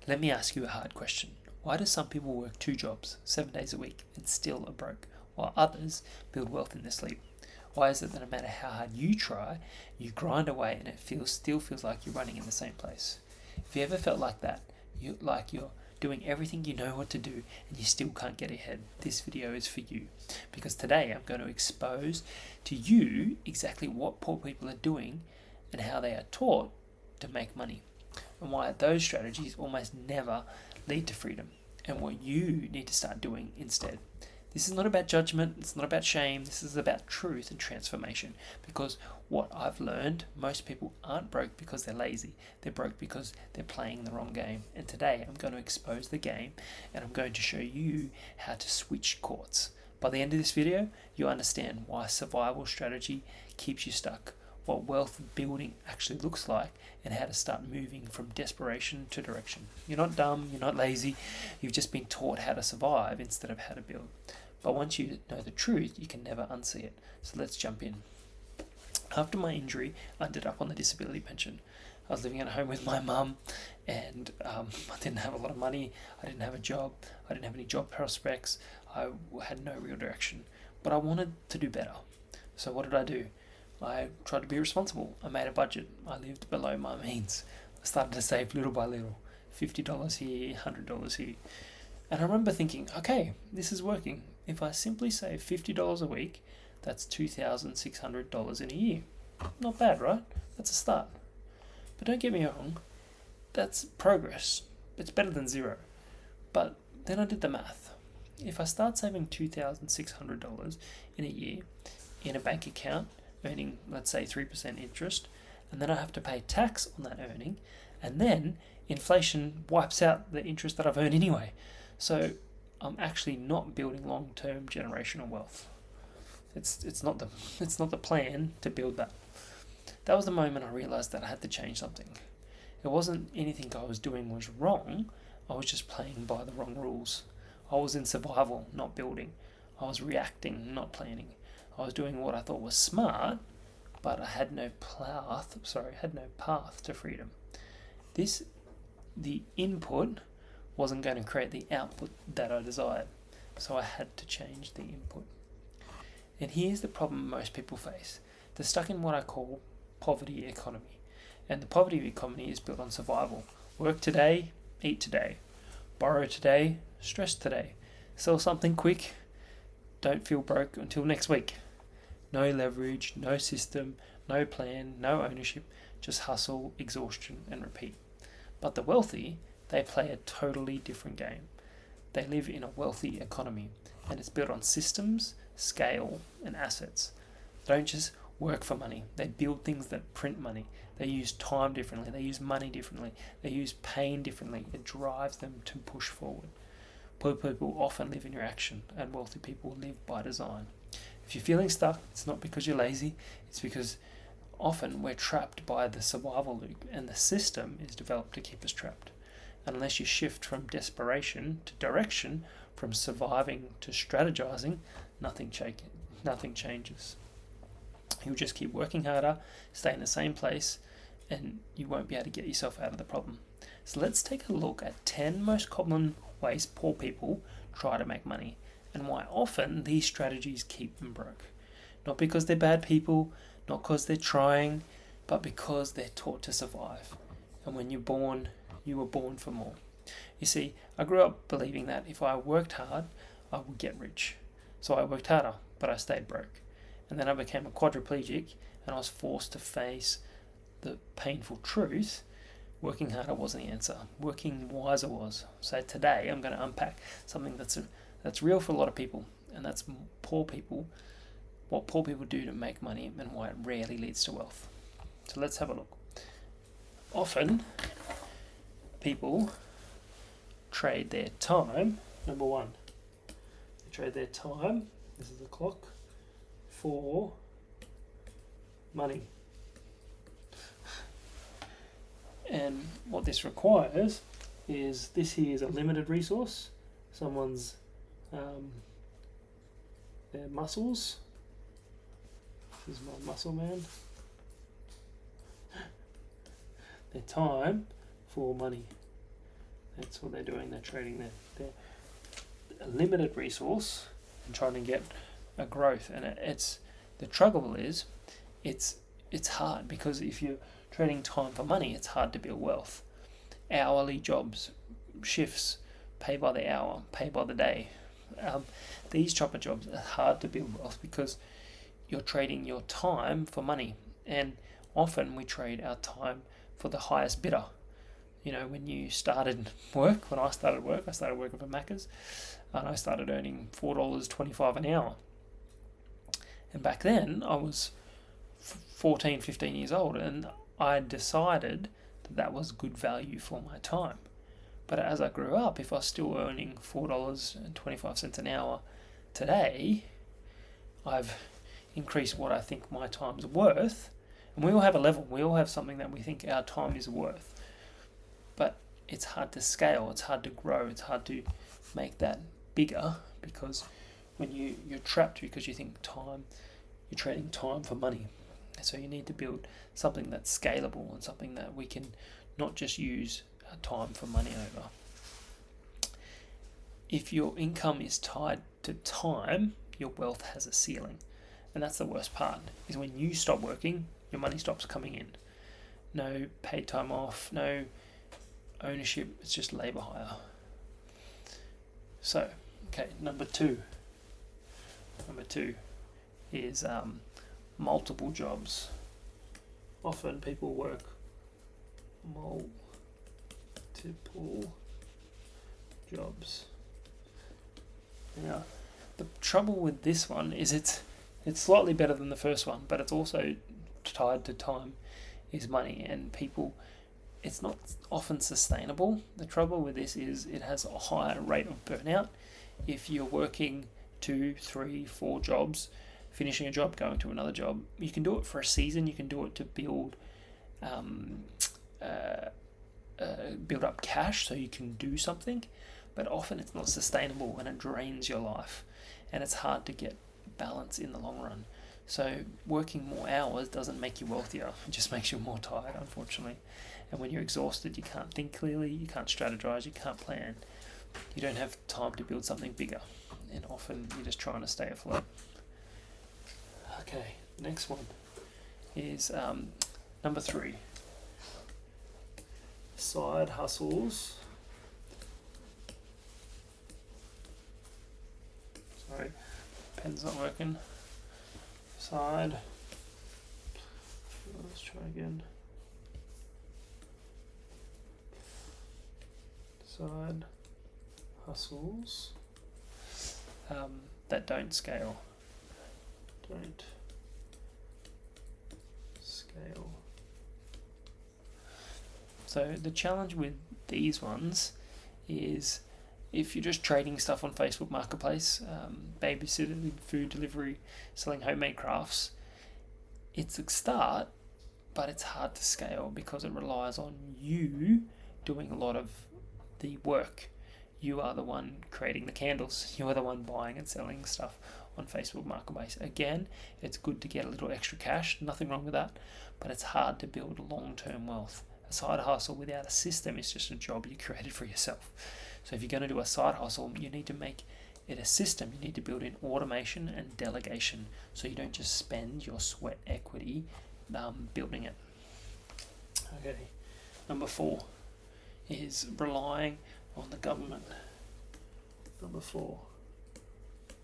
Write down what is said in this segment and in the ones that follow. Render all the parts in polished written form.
Let me ask you a hard question. Why do some people work 2 jobs, 7 days a week, and still are broke, while others build wealth in their sleep? Why is it that no matter how hard you try, you grind away and it still feels like you're running in the same place? If you ever felt like that, you're doing everything you know what to do and you still can't get ahead, this video is for you. Because today I'm going to expose to you exactly what poor people are doing and how they are taught to make money, and why those strategies almost never lead to freedom, and what you need to start doing instead. This is not about judgment, it's not about shame, this is about truth and transformation. Because what I've learned, most people aren't broke because they're lazy, they're broke because they're playing the wrong game. And today I'm going to expose the game and I'm going to show you how to switch courts. By the end of this video, you'll understand why survival strategy keeps you stuck, what wealth building actually looks like, and how to start moving from desperation to direction. You're not dumb, you're not lazy, you've just been taught how to survive instead of how to build. But once you know the truth, you can never unsee it. So let's jump in. After my injury, I ended up on the disability pension. I was living at home with my mum, and I didn't have a lot of money, I didn't have a job, I didn't have any job prospects, I had no real direction. But I wanted to do better. So what did I do? I tried to be responsible. I made a budget. I lived below my means. I started to save little by little. $50 here, $100 here. And I remember thinking, okay, this is working. If I simply save $50 a week, that's $2,600 in a year. Not bad, right? That's a start. But don't get me wrong, that's progress. It's better than zero. But then I did the math. If I start saving $2,600 in a year in a bank account, earning, let's say, 3% interest, and then I have to pay tax on that earning, and then inflation wipes out the interest that I've earned anyway. So I'm actually not building long-term generational wealth. It's not the plan to build that. That was the moment I realized that I had to change something. It wasn't anything I was doing was wrong. I was just playing by the wrong rules. I was in survival, not building. I was reacting, not planning. I was doing what I thought was smart, but I had no path to freedom. The input wasn't going to create the output that I desired, so I had to change the input. And here's the problem most people face. They're stuck in what I call poverty economy. And the poverty economy is built on survival. Work today, eat today. Borrow today, stress today. Sell something quick, don't feel broke until next week. No leverage, no system, no plan, no ownership, just hustle, exhaustion, and repeat. But the wealthy, they play a totally different game. They live in a wealthy economy, and it's built on systems, scale, and assets. They don't just work for money. They build things that print money. They use time differently. They use money differently. They use pain differently. It drives them to push forward. Poor people often live in reaction, and wealthy people live by design. If you're feeling stuck, it's not because you're lazy, it's because often we're trapped by the survival loop, and the system is developed to keep us trapped. And unless you shift from desperation to direction, from surviving to strategizing, nothing changes. You'll just keep working harder, stay in the same place, and you won't be able to get yourself out of the problem. So let's take a look at 10 most common ways poor people try to make money, and why often these strategies keep them broke. Not because they're bad people, not because they're trying, but because they're taught to survive. And when you're born, you were born for more. You see, I grew up believing that if I worked hard, I would get rich. So I worked harder, but I stayed broke. And then I became a quadriplegic, and I was forced to face the painful truth. Working harder wasn't the answer. Working wiser was. So today I'm going to unpack something that's real for a lot of people, and that's poor people, what poor people do to make money and why it rarely leads to wealth. So let's have a look. Often, people trade their time, number one. They trade their time, this is the clock, for money. And what this requires is, this here is a limited resource. Someone's their muscles. This is my muscle man. Their time for money. That's what they're doing. They're trading their a limited resource and trying to get a growth. And it's the trouble is, it's hard, because if you're trading time for money, it's hard to build wealth. Hourly jobs, shifts, pay by the hour, pay by the day. These type of jobs are hard to build wealth because you're trading your time for money, and often we trade our time for the highest bidder. You know, when you started work, I started working for Macca's, and I started earning $4.25 an hour. And back then, I was 14, 15 years old, and I decided that was good value for my time. But as I grew up, if I was still earning $4.25 an hour today, I've increased what I think my time's worth. And we all have a level. We all have something that we think our time is worth. But it's hard to scale. It's hard to grow. It's hard to make that bigger, because when you're trapped because you think you're trading time for money. So you need to build something that's scalable and something that we can not just use our time for money over. If your income is tied to time, your wealth has a ceiling. And that's the worst part, is when you stop working, your money stops coming in. No paid time off, no ownership, it's just labour hire. So, okay, number two is multiple jobs. Often people work multiple jobs. Now, the trouble with this one is it's slightly better than the first one, but it's also tied to time is money, and people, it's not often sustainable. The trouble with this is it has a higher rate of burnout. If you're working 2, 3, 4 jobs, finishing a job, going to another job, you can do it for a season. You can do it to build up cash so you can do something, but often it's not sustainable and it drains your life, and it's hard to get balance in the long run. So working more hours doesn't make you wealthier, it just makes you more tired, unfortunately. And when you're exhausted, you can't think clearly, you can't strategize, you can't plan, you don't have time to build something bigger, and often you're just trying to stay afloat. Okay, next one is number 3. Side hustles. Sorry, pen's not working. Side. Let's try again. Side hustles that don't scale. Don't scale. So the challenge with these ones is, if you're just trading stuff on Facebook Marketplace, babysitting, food delivery, selling homemade crafts, it's a start, but it's hard to scale because it relies on you doing a lot of the work. You are the one creating the candles. You are the one buying and selling stuff on Facebook Marketplace. Again, it's good to get a little extra cash, nothing wrong with that, but it's hard to build long-term wealth. A side hustle without a system is just a job you created for yourself. So if you're going to do a side hustle, you need to make it a system. You need to build in automation and delegation, so you don't just spend your sweat equity building it. Okay, number 4 is relying on the government. Number 4,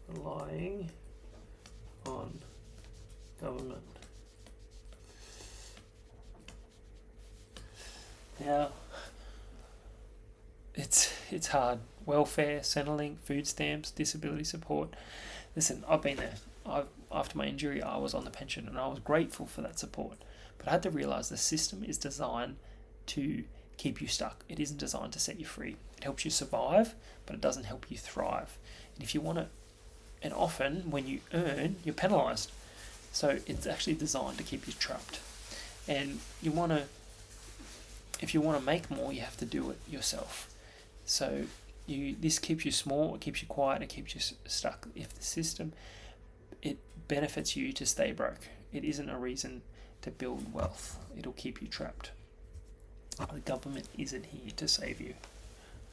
relying on government. Now, it's hard. Welfare, Centrelink, food stamps, disability support. Listen, I've been there. After my injury, I was on the pension, and I was grateful for that support. But I had to realise the system is designed to keep you stuck. It isn't designed to set you free. It helps you survive, but it doesn't help you thrive. And if you want to, and often when you earn, you're penalised. So it's actually designed to keep you trapped. And if you want to make more, you have to do it yourself. So this keeps you small, it keeps you quiet, it keeps you stuck. If the system, it benefits you to stay broke. It isn't a reason to build wealth. It'll keep you trapped. The government isn't here to save you.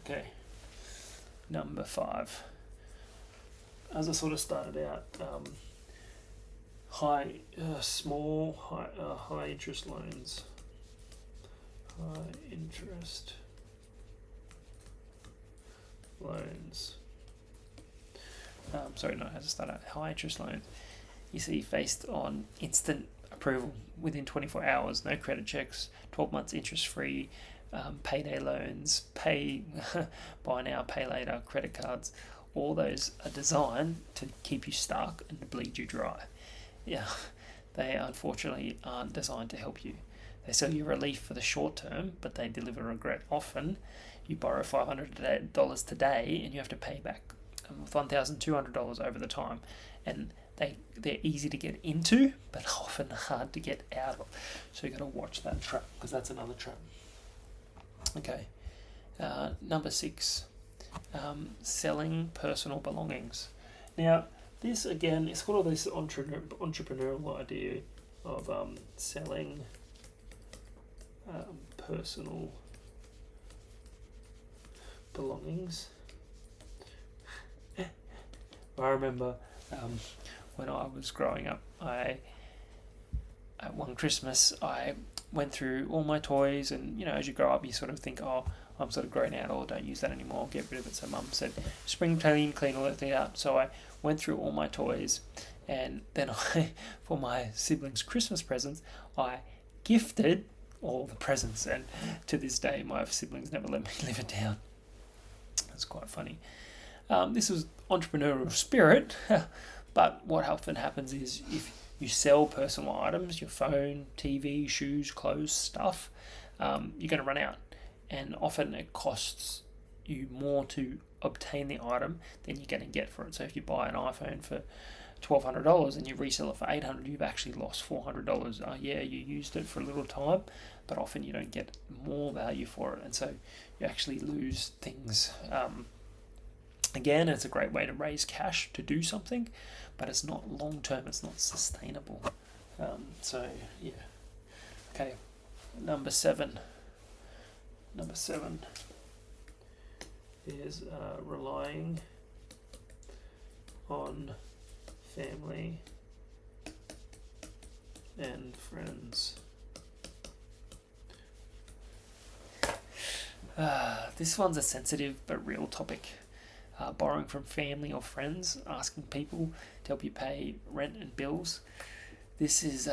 Okay, number 5. As I sort of started out, high interest loans. High interest loans. Sorry, not how to start out. High interest loans. You see, based on instant approval within 24 hours, no credit checks, 12 months interest free, payday loans, buy now, pay later, credit cards. All those are designed to keep you stuck and to bleed you dry. Yeah, they unfortunately aren't designed to help you. They sell you relief for the short term, but they deliver regret. Often, you borrow $500 today and you have to pay back $1,200 over the time. And they're easy to get into, but often hard to get out of. So you've got to watch that trap, because that's another trap. Okay, number 6, selling personal belongings. Now, this again is sort of this entrepreneurial idea of selling personal belongings. I remember when I was growing up, at one Christmas I went through all my toys, and as you grow up you sort of think, oh, I'm sort of grown out, or don't use that anymore, I'll get rid of it. So Mum said, spring clean all that thing out. So I went through all my toys, and then for my siblings' Christmas presents, I gifted all the presents, and to this day my siblings never let me live it down. That's quite funny. This was entrepreneurial spirit, but what often happens is if you sell personal items, your phone, TV, shoes, clothes, stuff, you're going to run out, and often it costs you more to obtain the item than you're going to get for it. So if you buy an iPhone for $1,200 and you resell it for $800, you've actually lost $400. Yeah, you used it for a little time, but often you don't get more value for it, and so you actually lose things. Again, it's a great way to raise cash to do something, but it's not long term, it's not sustainable. So yeah. Okay, number 7 is relying on family and friends. This one's a sensitive but real topic. Borrowing from family or friends, asking people to help you pay rent and bills. This is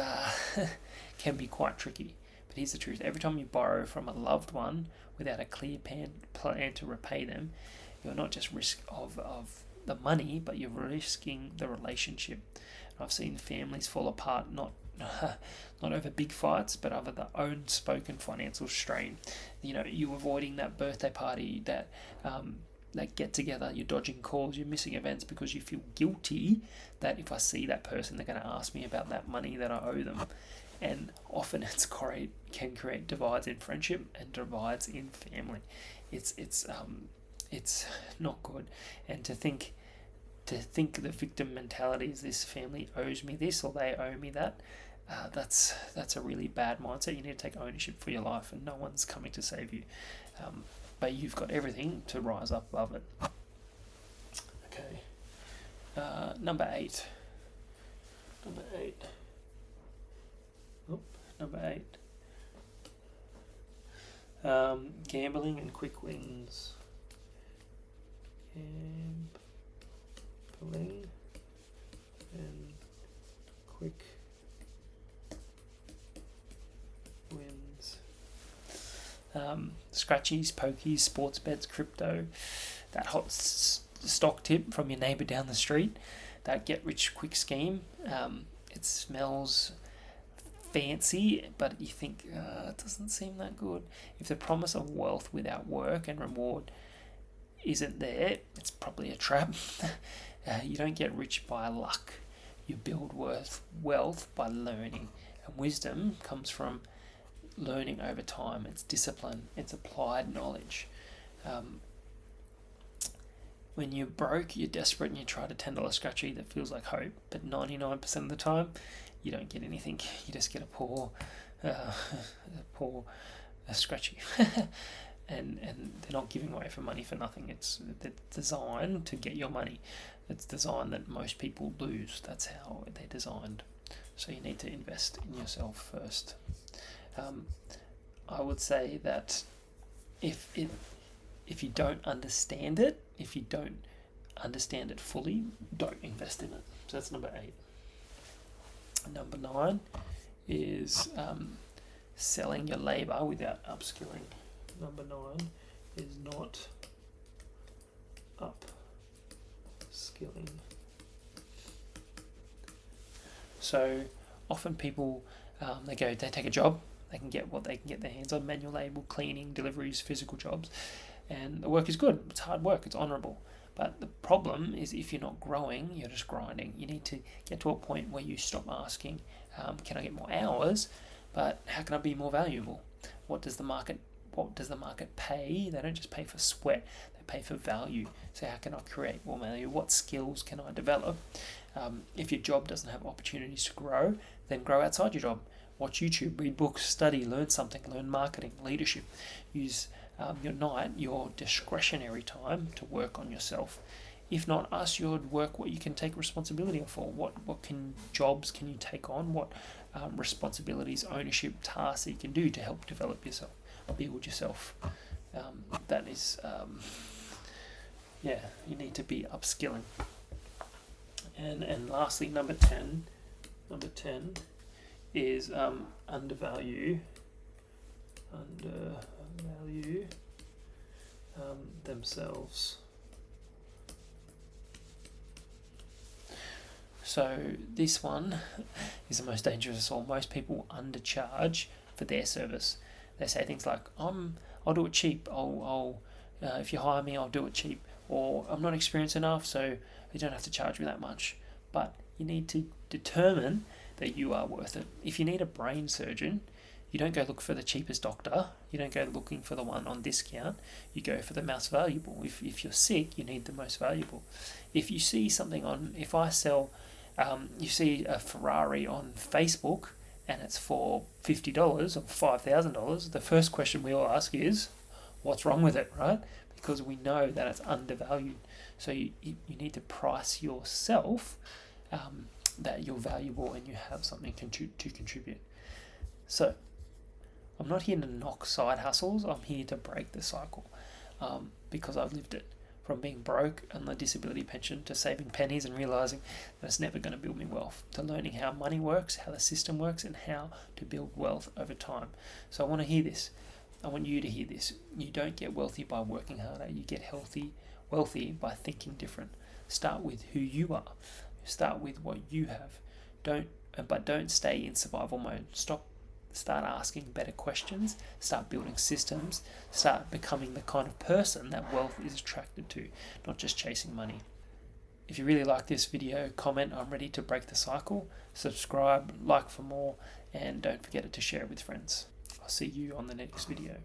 can be quite tricky. But here's the truth: every time you borrow from a loved one without a clear plan to repay them, you're not just risk of the money, but you're risking the relationship. And I've seen families fall apart not over big fights, but over the own spoken financial strain. You avoiding that birthday party, that get together, you're dodging calls, you're missing events because you feel guilty that if I see that person, they're going to ask me about that money that I owe them. And often can create divides in friendship and divides in family. It's not good. And to think the victim mentality is this family owes me this or they owe me that, that's a really bad mindset. You need to take ownership for your life, and no one's coming to save you. But you've got everything to rise up above it. Okay. Number 8. Number 8. Gambling and quick wins. Gambling and quick wins. Scratchies, pokies, sports bets, crypto, that hot stock tip from your neighbour down the street, that get rich quick scheme. It smells fancy, but you think it doesn't seem that good. If the promise of wealth without work and reward isn't there, it's probably a trap. You don't get rich by luck. You build wealth by learning, and wisdom comes from learning over time. It's discipline, it's applied knowledge. When you're broke, you're desperate, and you try to $10 scratchy that feels like hope, but 99% of the time you don't get anything. You just get a poor scratchy. and they're not giving away for money for nothing. It's designed to get your money. It's designed that most people lose. That's how they're designed. So you need to invest in yourself first. I would say that if you don't understand it, fully, don't invest in it. So that's number 8. Number 9 is selling your labor without upskilling. Number 9 is not upskilling. So often people they take a job, they can get what they can get their hands on: manual labor, cleaning, deliveries, physical jobs, and the work is good. It's hard work. It's honourable. But the problem is, if you're not growing, you're just grinding. You need to get to a point where you stop asking, can I get more hours? But how can I be more valuable? What does the market pay? They don't just pay for sweat, they pay for value. So how can I create more value? What skills can I develop? If your job doesn't have opportunities to grow, then grow outside your job. Watch YouTube, read books, study, learn something, learn marketing, leadership. Use your discretionary time to work on yourself. If not, ask your work what you can take responsibility for. What jobs can you take on? What responsibilities, ownership, tasks that you can do to help develop yourself, build yourself. That is, you need to be upskilling. And lastly, number 10 is undervalue themselves. So this one is the most dangerous of all. Most people undercharge for their service. They say things like, I'll do it cheap. I'll if you hire me, I'll do it cheap. Or I'm not experienced enough, so you don't have to charge me that much. But you need to determine that you are worth it. If you need a brain surgeon, you don't go look for the cheapest doctor. You don't go looking for the one on discount. You go for the most valuable. If you're sick, you need the most valuable. If you see something if I sell, you see a Ferrari on Facebook and it's for $50 or $5,000, the first question we all ask is, what's wrong with it, right? Because we know that it's undervalued. So you need to price yourself that you're valuable and you have something to contribute. So I'm not here to knock side hustles. I'm here to break the cycle because I've lived it. From being broke on the disability pension to saving pennies and realising that it's never going to build me wealth, to learning how money works, how the system works, and how to build wealth over time. So I want to hear this. I want you to hear this. You don't get wealthy by working harder. You get wealthy by thinking different. Start with who you are. Start with what you have. Don't stay in survival mode. Start asking better questions, start building systems, start becoming the kind of person that wealth is attracted to, not just chasing money. If you really like this video, comment, I'm ready to break the cycle, subscribe, like for more, and don't forget to share it with friends. I'll see you on the next video.